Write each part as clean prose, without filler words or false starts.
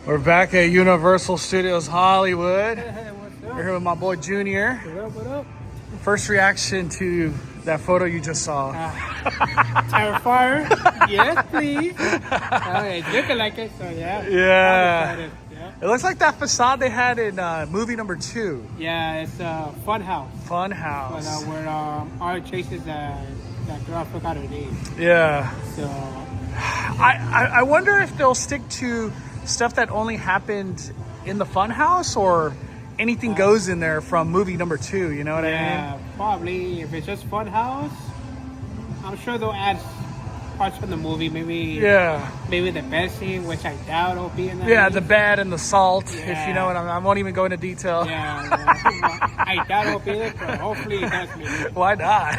We're back at Universal Studios Hollywood. What's We're here with my boy Junior. What up? First reaction to that photo you just saw. Terrifier? Yes, please. It's looking like it, so yeah. Yeah. I'm excited. Yeah. It looks like that facade they had in movie number 2. Yeah, it's Fun House. Fun But, House. where Art chases that girl, I forgot her name. Yeah. So, I wonder if they'll stick to stuff that only happened in the Fun House or anything goes in there from movie number 2. You know what I mean? yeah, probably. If it's just Fun House, I'm sure they'll add parts from the movie. Maybe the best scene, which I doubt will be in that. Yeah, movie. the bad and the salt. If Yeah. you know what I won't even go into detail. Yeah, I doubt it'll be there, but hopefully it does me. Why not?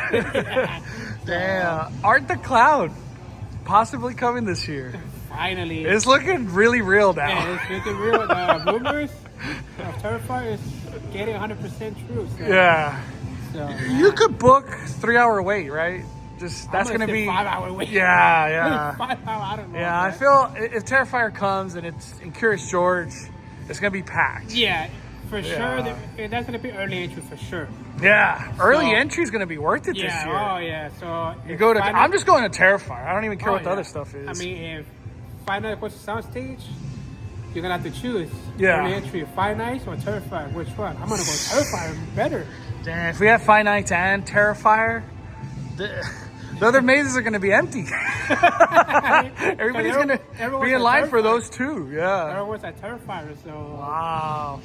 Damn. Art the Cloud possibly coming this year. Finally. It's looking really real now. Yeah, it's looking real. The rumors of Terrifier is getting 100% true. So, Yeah. So, You could book 3-hour wait, right? Just that's I'm gonna be 5-hour wait. Yeah, yeah. 5 hour. I don't know. Yeah, I man. feel if Terrifier comes and it's in Curious George, it's gonna be packed. Yeah, for Yeah. sure. That's gonna be early entry for sure. Yeah, early So- entry is gonna be worth it this Yeah. year. Oh yeah. So You go to. Five I'm Nights- just going to Terrifier. I don't even care oh, what the yeah. other stuff is. I mean, if Five Nights goes to soundstage, you're gonna have to choose. Yeah. Early entry, Five Nights or Terrifier. Which one? I'm gonna go Terrifier. Better. Damn, if we have Five Nights and Terrifier, the other mazes are going to be empty. Everybody's going to everyone's be in at line for Terrifier. those two. Yeah. Everyone's at Terrifier, so Wow.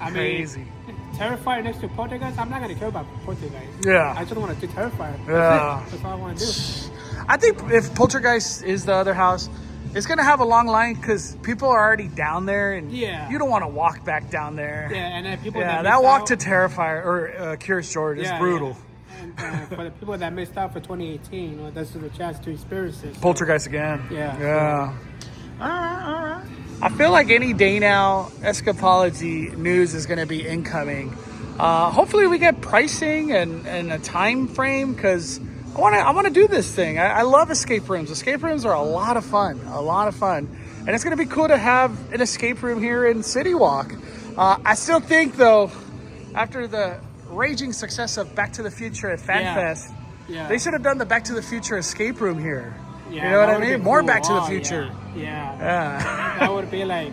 I mean, Crazy. Terrifier next to Poltergeist. I'm not gonna care about Poltergeist. Yeah. I just want to do Terrifier. Yeah. That's all I want to do. I think if Poltergeist is the other house, it's going to have a long line because people are already down there and Yeah. you don't want to walk back down there. Yeah, and then people Yeah, that that missed walk out, to Terrifier or Curious George is yeah, brutal. yeah. And for the people that missed out for 2018, well, this is a chance to experience this. Poltergeist again. Yeah. Yeah. All right. I feel like any day now, Escapology news is going to be incoming. Hopefully, we get pricing and a time frame because I want to do this thing. I love escape rooms. Escape rooms are a lot of fun. And it's going to be cool to have an escape room here in Citywalk. I still think, though, after the raging success of Back to the Future at FanFest, Yeah. they should have done the Back to the Future escape room here. Yeah, You know what that I would've mean? been More cool. Back to the Oh, Future. Yeah. Yeah. That would be like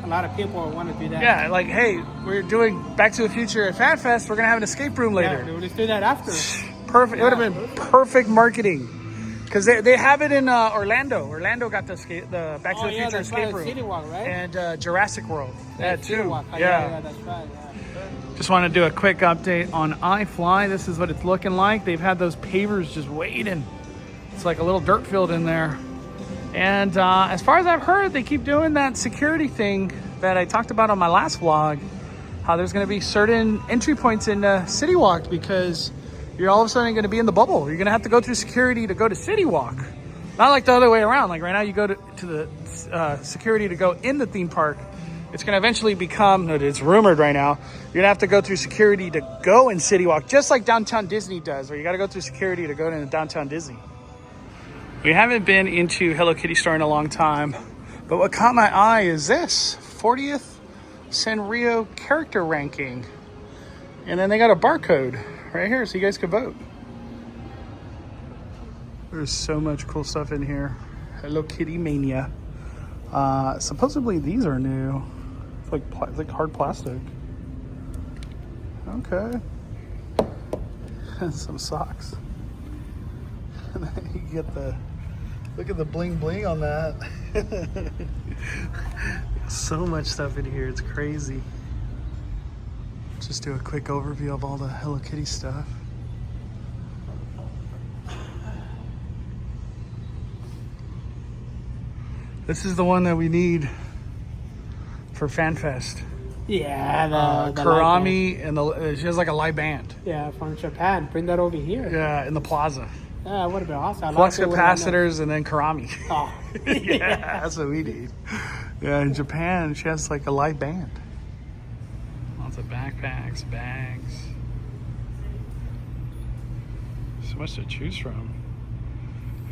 a lot of people would want to do that. Yeah, like, hey, we're doing Back to the Future at FanFest. We're going to have an escape room later. Yeah, let's do that after. Perfect. It would have been perfect marketing. Because they have it in Orlando. Orlando got the Back to the Future that's escape right, room. Citywalk, right? And Jurassic World. That too. Citywalk. Oh, Yeah. that's right. Yeah. Just want to do a quick update on iFly. This is what it's looking like. They've had those pavers just waiting. It's like a little dirt field in there. And as far as I've heard, they keep doing that security thing that I talked about on my last vlog. How there's going to be certain entry points in Citywalk because you're all of a sudden going to be in the bubble. You're going to have to go through security to go to Citywalk. Not like the other way around. Like right now you go to the security to go in the theme park. It's going to eventually become, it's rumored right now, you're going to have to go through security to go in Citywalk, just like Downtown Disney does, where you got to go through security to go into Downtown Disney. We haven't been into Hello Kitty store in a long time, but what caught my eye is this 40th Sanrio character ranking. And then they got a barcode right here so you guys can vote. There's so much cool stuff in here. Hello Kitty Mania. Supposedly these are new. It's like hard plastic. Okay. Some socks. And then you get look at the bling bling on that. So much stuff in here, it's crazy. Just do a quick overview of all the Hello Kitty stuff. This is the one that we need for FanFest. Yeah, the Karami, and she has like a live band. Yeah, from Japan. Bring that over here. Yeah, in the plaza. Yeah, it would have been awesome. Flux capacitors and then Karami. Oh. Yeah, that's what we need. Yeah, in Japan, she has like a live band. Lots of backpacks, bags. So much to choose from.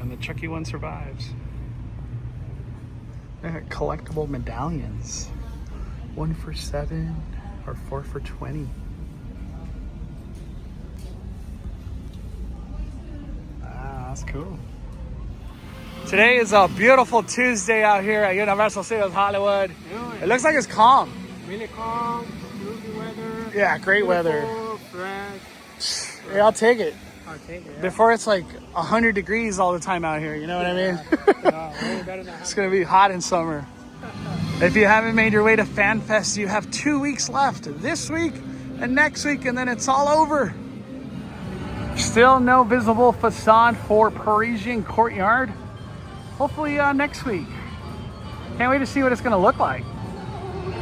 And the Chucky one survives. They got collectible medallions. 1 for $7 or 4 for $20. Wow, that's cool. Today is a beautiful Tuesday out here at Universal Studios Hollywood. It looks like it's calm. Really calm, smooth weather. Yeah, great weather. Fresh. Yeah, I'll take it. I'll take it. Yeah. Before it's like 100 degrees all the time out here, you know what I mean? It's gonna be hot in summer. If you haven't made your way to FanFest, you have 2 weeks left. This week and next week, and then it's all over. Still no visible facade for Parisian Courtyard. Hopefully next week. Can't wait to see what it's gonna look like.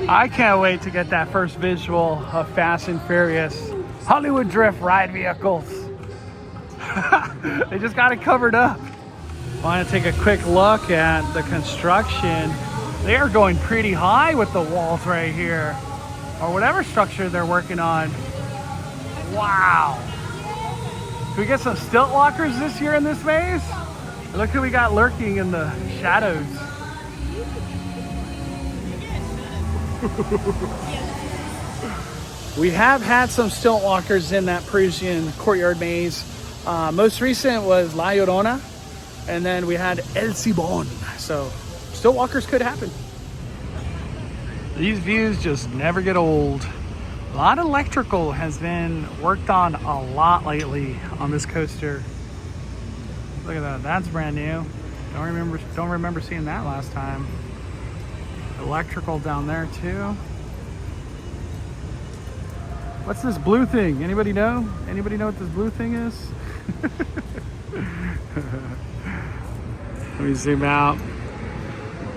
I can't wait to get that first visual of Fast and Furious Hollywood Drift ride vehicles. They just got it covered up. Want to take a quick look at the construction. They are going pretty high with the walls right here, or whatever structure they're working on. Wow. Can we get some stilt walkers this year in this maze? Look who we got lurking in the shadows. We have had some stilt walkers in that Parisian Courtyard maze. Most recent was La Llorona, and then we had El Cibon. So stilt walkers could happen. These views just never get old. A lot of electrical has been worked on a lot lately on this coaster. Look at that, that's brand new. Don't remember seeing that last time. Electrical down there too. What's this blue thing? Anybody know? Anybody know what this blue thing is? Let me zoom out.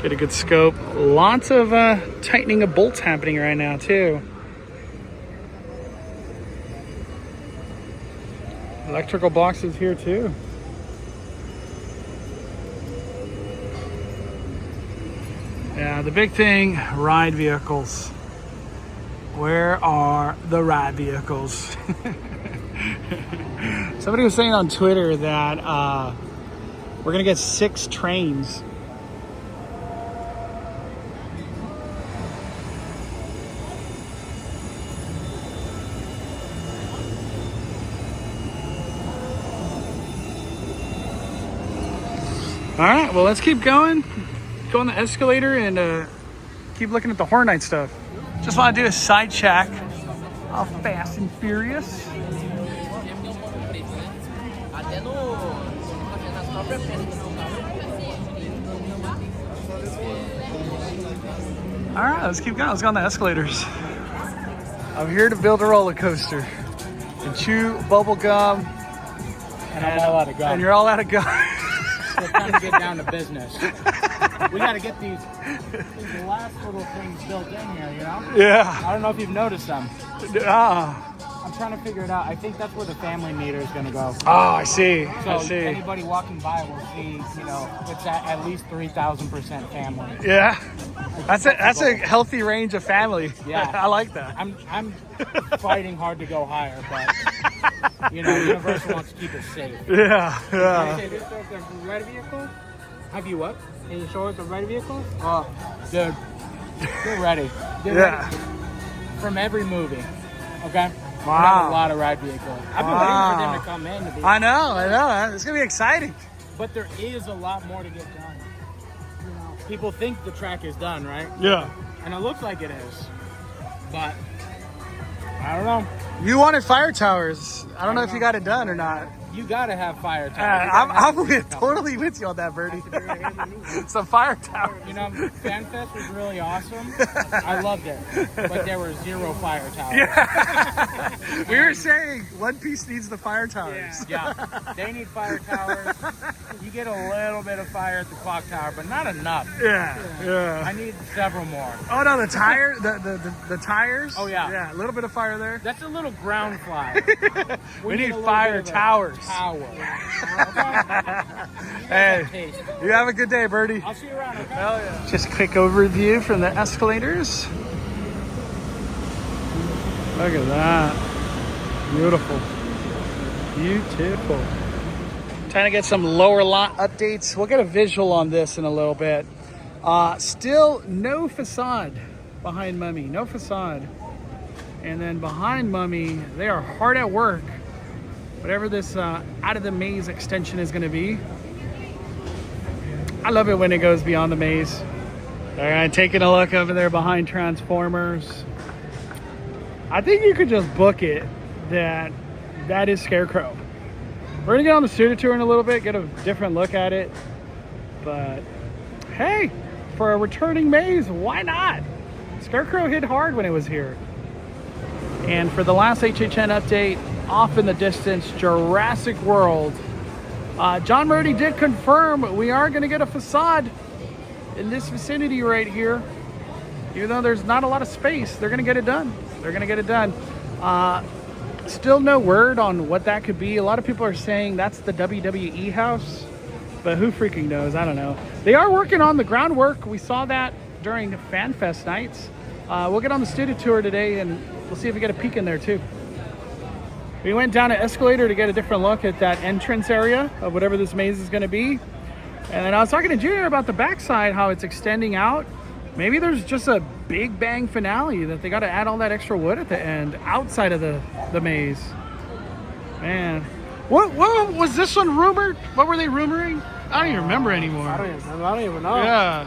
Get a good scope. Lots of tightening of bolts happening right now too. Electrical boxes here too. Yeah, the big thing, ride vehicles. Where are the ride vehicles? Somebody was saying on Twitter that we're gonna get 6 trains. All right, well, let's keep going. Go on the escalator and keep looking at the Horror Night stuff. Just want to do a side check of Fast and Furious. All right, let's keep going. Let's go on the escalators. I'm here to build a roller coaster and chew bubble gum. And I'm all out of gum. And you're all out of gum. We're trying to get down to business. We got to get these last little things built in here, you know? Yeah. I don't know if you've noticed them. I'm trying to figure it out. I think that's where the family meter is going to go. Oh, I see. So I see. anybody walking by will see, you know, it's at least 3,000% family. Yeah. That's a healthy range of family. Yeah. I like that. I'm fighting hard to go higher, but you know, Universal wants to keep it safe. Yeah. Can I say this is the red vehicle? Have you what? Can you show us the red vehicle? Oh, dude, they're ready. They're ready from every movie. Okay. Wow. We have a lot of ride vehicles. I've been waiting for them to come in. To be I know. It's gonna be exciting. But there is a lot more to get done. You know, people think the track is done, right? Yeah. And it looks like it is, but I don't know. You wanted fire towers. I don't know if you got it done or not. You gotta have fire towers. I'm totally with you on that, Birdie. Some fire towers. You know, FanFest was really awesome. I loved it, but there were 0 fire towers. Yeah. We were saying One Piece needs the fire towers. Yeah, they need fire towers. You get a little bit of fire at the clock tower, but not enough. Yeah. I need several more. Oh no, the tires. Oh yeah. Yeah, a little bit of fire there. That's a little ground fly. We need fire towers. Hey, you have a good day, Birdie. I'll see you around, okay? Hell yeah. Just a quick overview from the escalators. Look at that. Beautiful. Beautiful. Trying to get some lower lot updates. We'll get a visual on this in a little bit. Still no facade behind Mummy, no facade. And then behind Mummy, they are hard at work. Whatever this out of the maze extension is going to be. I love it when it goes beyond the maze. All right, taking a look over there behind Transformers. I think you could just book it that is Scarecrow. We're gonna get on the studio tour in a little bit, get a different look at it. But hey, for a returning maze, why not? Scarecrow hit hard when it was here. And for the last HHN update, off in the distance, Jurassic World. John Murdy did confirm we are gonna get a facade in this vicinity right here. Even though there's not a lot of space, they're gonna get it done. They're gonna get it done. Still no word on what that could be. A lot of people are saying that's the WWE house, but who freaking knows? I don't know. They are working on the groundwork. We saw that during FanFest nights. We'll get on the studio tour today and we'll see if we get a peek in there too. We went down an escalator to get a different look at that entrance area of whatever this maze is gonna be. And then I was talking to Junior about the backside, how it's extending out. Maybe there's just a big bang finale that they got to add all that extra wood at the end outside of the maze. Man, what was this one rumored? What were they rumoring? I don't even remember anymore. I don't even know. Yeah.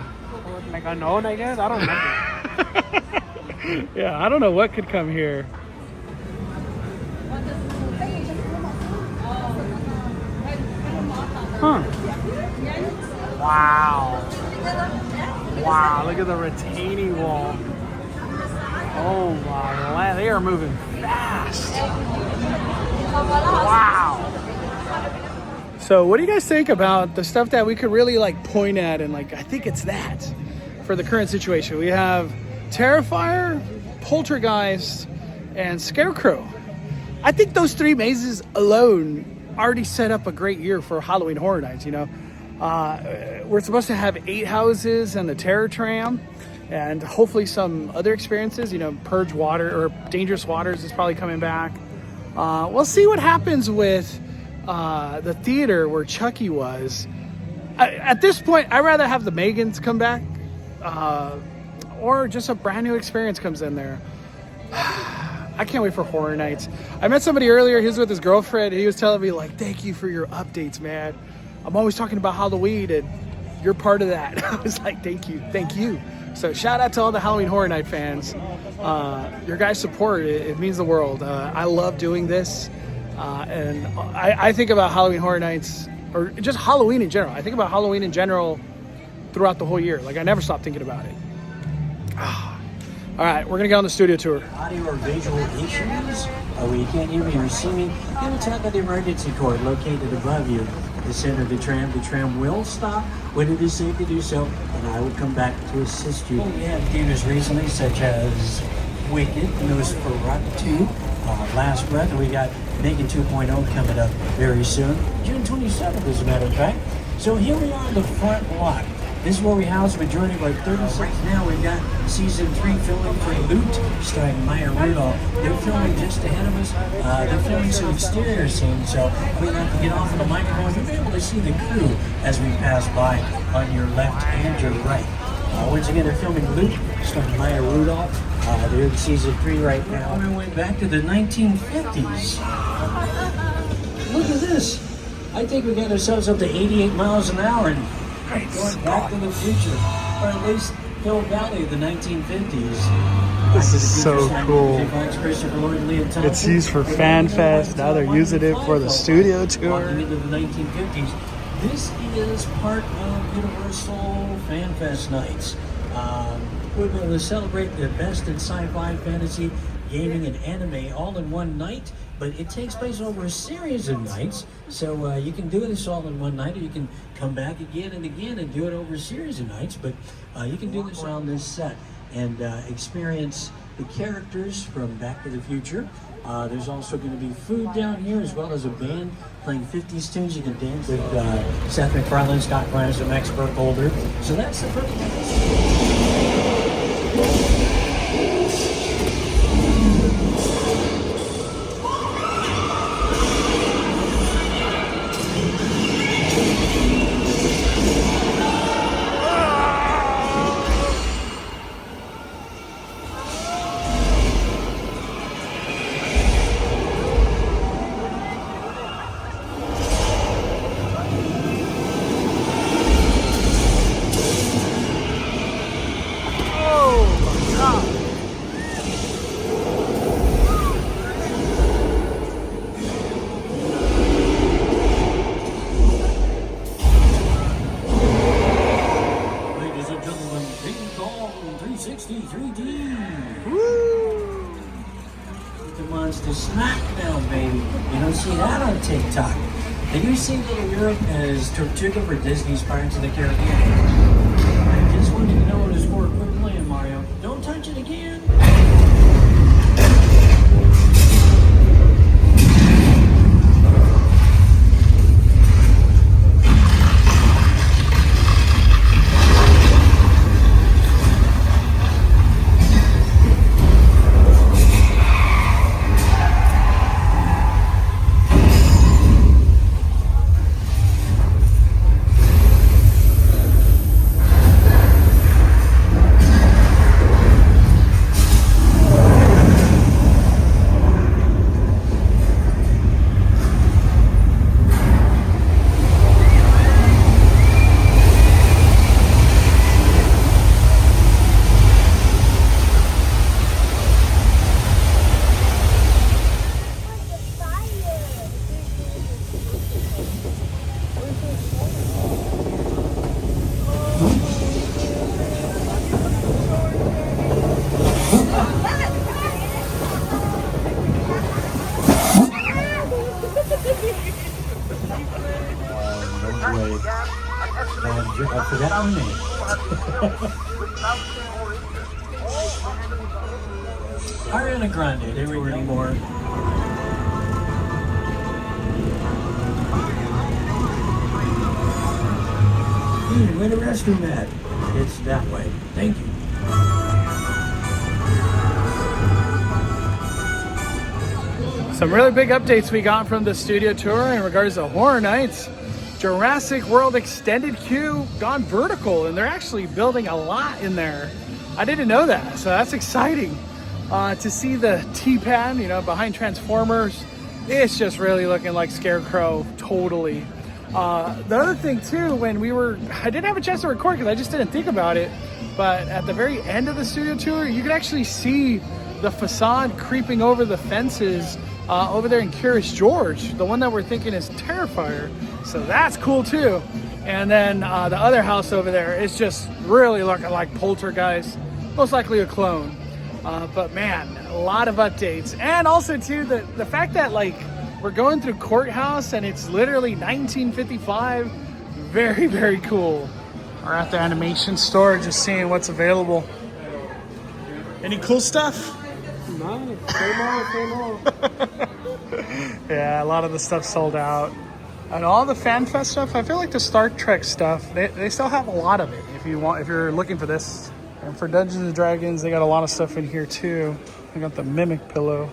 Like unknown, I guess. I don't remember. Yeah, I don't know what could come here. Huh. Wow. Wow, look at the retaining wall. Oh my land, they are moving fast. Wow. So what do you guys think about the stuff that we could really like point at and like, I think it's that for the current situation. We have Terrifier, Poltergeist, and Scarecrow. I think those three mazes alone already set up a great year for Halloween Horror Nights, you know. We're supposed to have 8 houses and the Terror Tram and hopefully some other experiences, you know, Purge Water or Dangerous Waters is probably coming back. We'll see what happens with the theater where Chucky was. At this point, I'd rather have the Megans come back or just a brand new experience comes in there. I can't wait for Horror Nights. I met somebody earlier, he was with his girlfriend, and he was telling me like, thank you for your updates, man. I'm always talking about Halloween and you're part of that. I was like, thank you. So shout out to all the Halloween Horror Night fans. Your guys' support, it means the world. I love doing this. And I think about Halloween Horror Nights, or just Halloween in general. I think about Halloween in general throughout the whole year. Like I never stop thinking about it. All right, we're gonna go on the studio tour. Audio or visual issues? Oh, you can't hear me or see me? Then tap on the emergency cord located above you. The center of the tram will stop when it is safe to do so, and I will come back to assist you. We have theaters recently, such as Wicked, Nosferatu, Last Breath, and we got Megan 2.0 coming up very soon, June 27th, as a matter of fact. So here we are in the front lot. This is where we house the majority of our 36. Right now we've got season 3 filming for Loot, starring Maya Rudolph. They're filming just ahead of us. They're filming some exterior scenes, so we'll have to get off of the microphone. You'll be able to see the crew as we pass by on your left and your right. Once again, they're filming Loot, starring Maya Rudolph. They're in season 3 right now. On our way back to the 1950s. Look at this. I think we got ourselves up to 88 miles an hour and going back to the future, or at least Hill Valley of the 1950s. This is so cool. It's used for FanFest. Now they're using it for the studio tour. Walking into the 1950s. This is part of Universal FanFest nights. We're going to celebrate the best in sci-fi, fantasy, gaming, and anime all in one night. But it takes place over a series of nights, so you can do this all in one night, or you can come back again and do it over a series of nights. But you can do this on this set and experience the characters from Back to the Future. There's also going to be food down here, as well as a band playing 50s tunes. You can dance with Seth MacFarlane, Scott Grimes, and Max Burkholder. So that's the first. wants to smackdown, baby. You don't see that on TikTok. Have you seen Little Europe as Tortuga for Disney's Pirates of the Caribbean? I just wanted to know what it was for. Quit playing, Mario. Don't touch it again. I forgot our name. Ariana Grande, there we go anymore. Where the restroom at? It's that way. Thank you. Some really big updates we got from the studio tour in regards to Horror Nights. Jurassic World Extended Queue gone vertical, and they're actually building a lot in there. I didn't know that, so that's exciting. To see the T-pad, you know, behind Transformers, it's just really looking like Scarecrow, totally. The other thing too, I didn't have a chance to record because I just didn't think about it, but at the very end of the studio tour, you could actually see the facade creeping over the fences over there in Curious George, the one that we're thinking is Terrifier. So that's cool too. And then the other house over there is just really looking like Poltergeist, most likely a clone. But man, a lot of updates. And also too, the fact that like we're going through Courthouse and it's literally 1955, very, very cool. We're at the animation store just seeing what's available. Any cool stuff? No, same old. Yeah, a lot of the stuff sold out. And all the FanFest stuff, I feel like the Star Trek stuff, they still have a lot of it if you're looking for this. And for Dungeons and Dragons, they got a lot of stuff in here too. They got the Mimic pillow.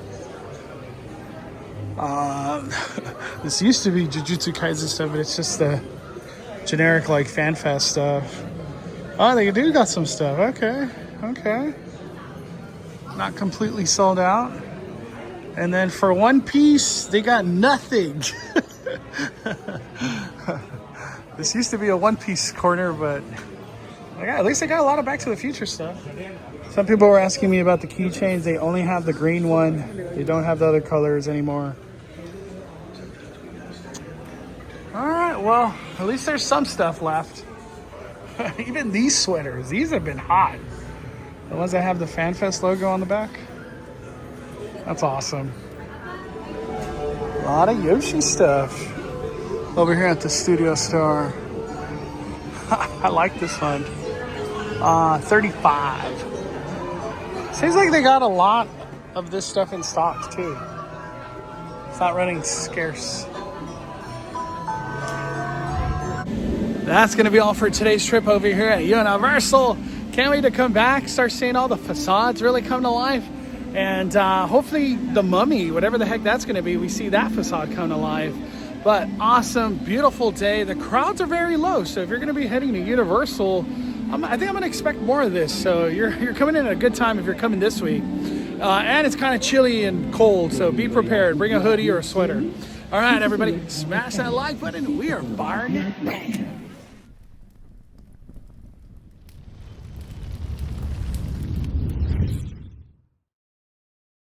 This used to be Jujutsu Kaisen stuff, but it's just the generic like FanFest stuff. Oh, they do got some stuff. Okay. Not completely sold out. And then for One Piece, they got nothing. This used to be a One Piece corner, but at least they got a lot of Back to the Future stuff. Some people were asking me about the keychains. They only have the green one. They don't have the other colors anymore. All right, well, at least there's some stuff left. Even these sweaters, these have been hot. The ones that have the FanFest logo on the back. That's awesome. A lot of Yoshi stuff over here at the studio store. I like this one. 35. Seems like they got a lot of this stuff in stock too. It's not running scarce. That's gonna be all for today's trip over here at Universal. Can't wait to come back, start seeing all the facades really come to life. And hopefully the Mummy, whatever the heck that's gonna be, we see that facade come to life. But awesome, beautiful day. The crowds are very low, so if you're gonna be heading to Universal, I think I'm gonna expect more of this. So you're coming in at a good time if you're coming this week. And it's kind of chilly and cold, so be prepared. Bring a hoodie or a sweater. All right, everybody, smash that like button. We are firing it back.